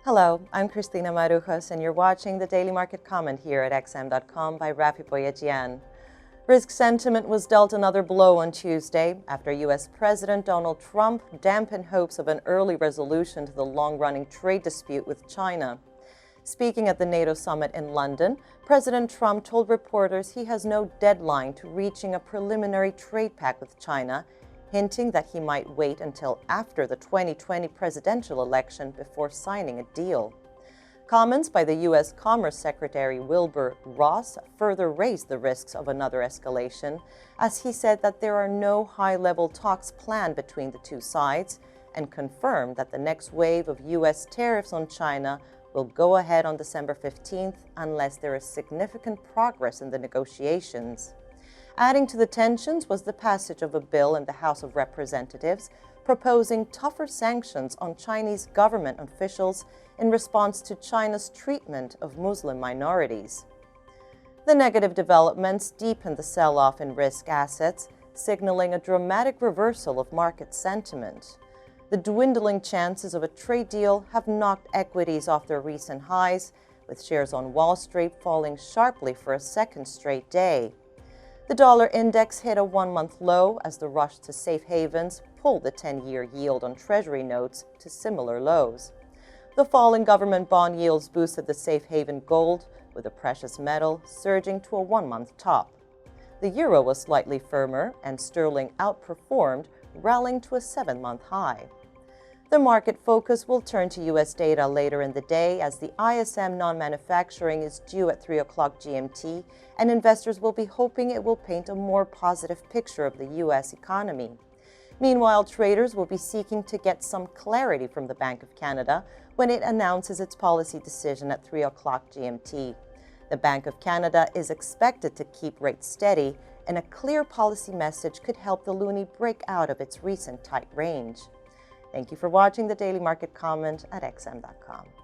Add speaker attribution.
Speaker 1: Hello, I'm Cristina Marujos, and you're watching the Daily Market Comment here at xm.com by Rafi Boyadjian. Risk sentiment was dealt another blow on Tuesday after U.S. President Donald Trump dampened hopes of an early resolution to the long-running trade dispute with China. Speaking at the NATO summit in London, President Trump told reporters he has no deadline to reaching a preliminary trade pact with China, hinting that he might wait until after the 2020 presidential election before signing a deal. Comments by the U.S. Commerce Secretary Wilbur Ross further raised the risks of another escalation, as he said that there are no high-level talks planned between the two sides, and confirmed that the next wave of U.S. tariffs on China will go ahead on December 15th unless there is significant progress in the negotiations. Adding to the tensions was the passage of a bill in the House of Representatives proposing tougher sanctions on Chinese government officials in response to China's treatment of Muslim minorities. The negative developments deepened the sell-off in risk assets, signaling a dramatic reversal of market sentiment. The dwindling chances of a trade deal have knocked equities off their recent highs, with shares on Wall Street falling sharply for a second straight day. The dollar index hit a one-month low as the rush to safe havens pulled the 10-year yield on Treasury notes to similar lows. The fall in government bond yields boosted the safe haven gold, with the precious metal surging to a one-month top. The euro was slightly firmer, and sterling outperformed, rallying to a 7-month high. The market focus will turn to U.S. data later in the day as the ISM non-manufacturing is due at 3 o'clock GMT, and investors will be hoping it will paint a more positive picture of the U.S. economy. Meanwhile, traders will be seeking to get some clarity from the Bank of Canada when it announces its policy decision at 3 o'clock GMT. The Bank of Canada is expected to keep rates steady, and a clear policy message could help the loonie break out of its recent tight range. Thank you for watching the Daily Market Comment at xm.com.